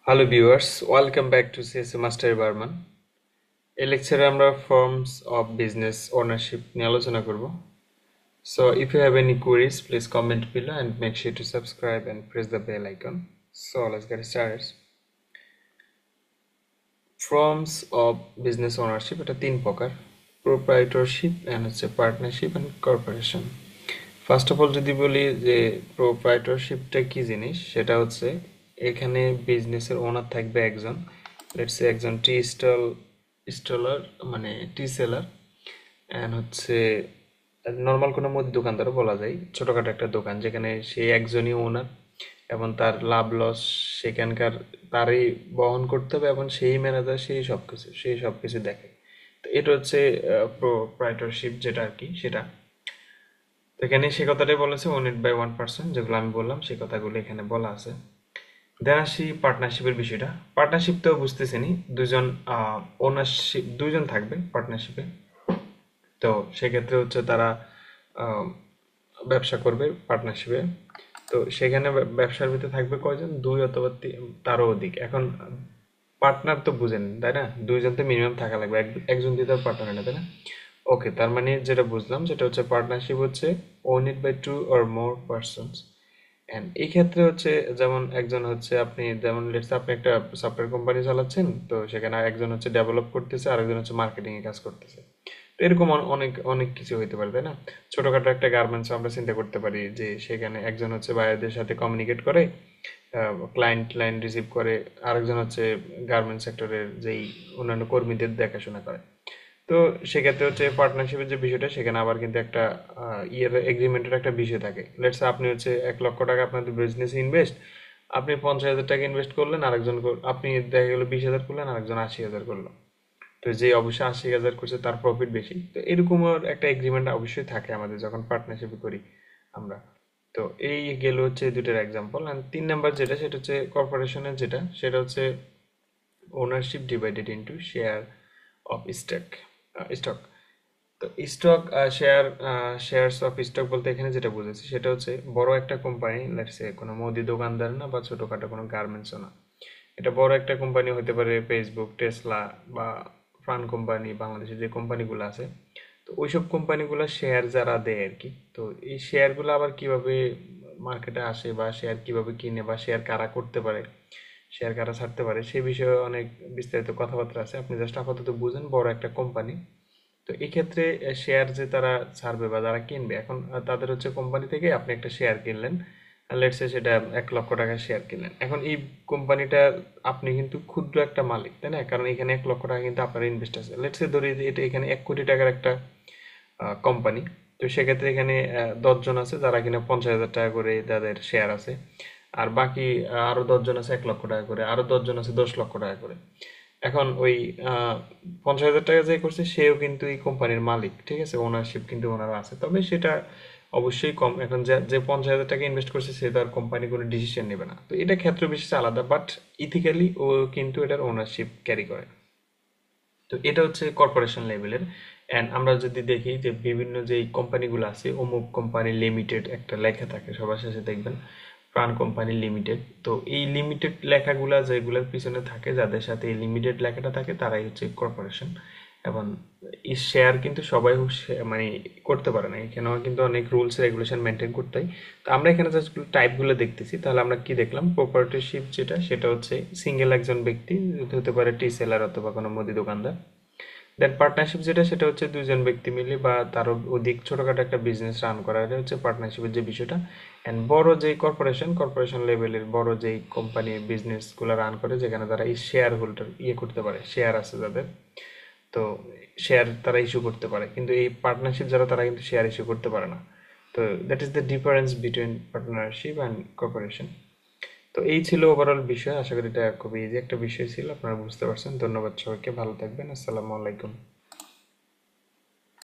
Hello viewers, welcome back to CSA Master Barman. এই লেকচারে আমরা forms of business ownership নিয়ে আলোচনা করব. So if you have any queries, please comment below and make sure to subscribe and press the bell icon. So let's get started. Forms of business ownership এটা তিন প্রকার: proprietorship and হচ্ছে partnership and corporation. First of all যদি বলি যে প্রোপ্রাইটরশিপটা কি জিনিস, সেটা হচ্ছে এখানে বিজনেসের ওনার থাকবে একজন, লেটস সে একজন স্টলার মানে টি সেলার, অ্যান্ড হচ্ছে নর্মাল কোনো মুদি দোকানদারও বলা যায়, ছোটোখাটো একটা দোকান যেখানে সে একজনই ওনার এবং তার লাভ লস সেখানকার তারই বহন করতে হবে এবং সেই ম্যানেজার সেই সব কিছু দেখে। তো এটা হচ্ছে প্রোপ্রাইটরশিপ যেটা আর কি সেটা। তো এখানে সে কথাটাই বলেছে ওনেড বাই ওয়ান পার্সন, যেগুলো আমি বললাম সেই কথাগুলো এখানে বলা আছে। দেন আসি পার্টনারশিপের বিষয়টা। পার্টনারশিপ তো বুঝতেছেনি, দুজন ওনারশিপ দুজন থাকবে পার্টনারশিপে। তো সেক্ষেত্রে হচ্ছে তারা আহ, ব্যবসা করবে পার্টনারশিপে। তো সেখানে ব্যবসার ভিতরে থাকবে কয়জন, দুই অথবা তারও অধিক। এখন পার্টনার তো বুঝেন তাই না, দুইজন তো মিনিমাম থাকা লাগবে, একজন দিয়ে তো পার্টনার হয় না তাই না। ওকে, তার মানে যেটা বুঝলাম সেটা হচ্ছে পার্টনারশিপ হচ্ছে own it by two or more persons. And এই ক্ষেত্রে হচ্ছে যেমন একজন হচ্ছে আপনি যেমন লেটস আপনি একটা সফটওয়্যার কোম্পানি চালাচ্ছেন, তো সেখানে একজন হচ্ছে ডেভেলপ করতেছে আর একজন হচ্ছে মার্কেটিং এ কাজ করতেছে। তো এরকম অনেক অনেক কিছু হইতে পারে তাই না। ছোটখাটো একটা গার্মেন্টস আমরা চিন্তা করতে পারি যে সেখানে একজন হচ্ছে বায়ারদের সাথে কমিউনিকেট করে, ক্লায়েন্ট লাইন রিসিভ করে, আরেকজন হচ্ছে গার্মেন্টস সেক্টরের যেই অন্যান্য কর্মীদের দেখাশোনা করে। তো সেক্ষেত্রে হচ্ছে পার্টনারশিপের যে বিষয়টা, সেখানে আবার কিন্তু একটা ইয়ের এগ্রিমেন্টের একটা বিষয় থাকে। লেটস আপনি হচ্ছে 1 লক্ষ টাকা আপনাদের বিজনেসে ইনভেস্ট, আপনি 50,000 টাকা ইনভেস্ট করলেন, আরেকজন আপনি দেখা গেলো 20,000 করলেন, আরেকজন 80,000 করলো। তো যে অবশ্যই 80,000 করছে তার প্রফিট বেশি। তো এরকম একটা এগ্রিমেন্ট অবশ্যই থাকে আমাদের যখন পার্টনারশিপ করি আমরা। তো এই গেল হচ্ছে দুটোর এক্সাম্পল। অ্যান্ড 3 নাম্বার যেটা, সেটা হচ্ছে কর্পোরেশনের যেটা, সেটা হচ্ছে ownership divided into share of stock. তো স্টক শেয়ারস অফ স্টক বলতে এখানে যেটা বুঝেছি সেটা হচ্ছে বড় একটা কোম্পানি, লেটস সে কোনো মুদি দোকানদার না বা ছোটখাটো কোনো গার্মেন্টসও না, এটা বড় একটা কোম্পানি হতে পারে, ফেসবুক, টেসলা বা ফান কোম্পানি, বাংলাদেশে যে কোম্পানিগুলো আছে। তো ওইসব কোম্পানিগুলো শেয়ার যারা দেয় আর কি, তো এই শেয়ারগুলো আবার কিভাবে মার্কেটে আসে বা শেয়ার কিভাবে কিনে বা শেয়ার কারা করতে পারে, শেয়ার কারা ছাড়তে পারে, সেই বিষয়ে অনেক বিস্তারিত কথাবার্তা আছে। আপনি জাস্ট আপাতত বুঝেন বড় একটা কোম্পানি। তো এই ক্ষেত্রে শেয়ার যে তারা ছাড়বে বা যারা কিনবে, এখন তাদের হচ্ছে কোম্পানি থেকে আপনি একটা শেয়ার কিনলেন, লেটস সে সেটা 1 লক্ষ টাকার শেয়ার কিনলেন। এখন এই কোম্পানিটা আপনি কিন্তু ক্ষুদ্র একটা মালিক তাই না, কারণ এখানে 1 লক্ষ টাকা কিন্তু আপনার ইনভেস্ট আছে। লেটস সে ধরি যে এটা এখানে 1 কোটি টাকার একটা কোম্পানি। তো সেক্ষেত্রে এখানে 10 জন আছে যারা কিনা 50,000 টাকা করে তাদের শেয়ার আছে, আর বাকি আরো 10 জন আছে 1 লক্ষ টাকা করে, আরো 10 জন আছে 10 লক্ষ টাকা করে। এখন ওই 50,000 টাকা যে করছে সেও কিন্তু এই কোম্পানির মালিক, ঠিক আছে, ওনারশিপ কিন্তু ওনার আছে, তবে সেটা অবশ্যই কম। এখন যে যে 50,000 টাকা ইনভেস্ট করছে সে তো আর কোম্পানি কোনো ডিসিশন নেবে না, তো এটা ক্ষেত্র বিশেষে আলাদা, বাট ইথিক্যালি ও কিন্তু এটার ওনারশিপ ক্যারি করে। তো এটা হচ্ছে কর্পোরেশন লেভেলের। অ্যান্ড আমরা যদি দেখি যে বিভিন্ন যে কোম্পানিগুলো আছে, অমুক কোম্পানি লিমিটেড একটা লেখা থাকে সবার শেষে দেখবেন, প্রাণ কোম্পানি লিমিটেড। তো এই লিমিটেড লেখাগুলা যেগুলোর পিছনে থাকে, যাদের সাথে এই লিমিটেড লেখাটা থাকে, তারাই হচ্ছে কর্পোরেশন। এবং এই শেয়ার কিন্তু সবাই মানে করতে পারে না, এখানেও কিন্তু অনেক রুলস রেগুলেশন মেনটেন করতে হয়। তো আমরা এখানে জাস্ট টাইপগুলো দেখতেছি, তাহলে আমরা কি দেখলাম, প্রপার্টিশিপ যেটা সেটা হচ্ছে সিঙ্গেল একজন ব্যক্তি, হতে পারে টি সেলার অথবা কোনো মুদি দোকানদার। দেন পার্টনারশিপ যেটা, সেটা হচ্ছে দুজন ব্যক্তি মিলে বা তারও অধিক ছোটখাটো একটা বিজনেস রান করা, এটা হচ্ছে পার্টনারশিপের যে বিষয়টা। অ্যান্ড বড় যেই কর্পোরেশন লেভেলের বড় যেই কোম্পানি বিজনেস গুলো রান করে, যেখানে তারা এই শেয়ার হোল্ডার করতে পারে, শেয়ার আছে যাদের, তো শেয়ার তারা ইস্যু করতে পারে, কিন্তু এই পার্টনারশিপ যারা তারা কিন্তু শেয়ার ইস্যু করতে পারে না। তো that is the difference between partnership and corporation. তো এই ছিল ওভারঅল বিষয়। আশা করি এটা খুবই ইজি একটা বিষয় ছিল, আপনারা বুঝতে পারছেন। ধন্যবাদ সবাইকে, ভালো থাকবেন, আসসালামু আলাইকুম।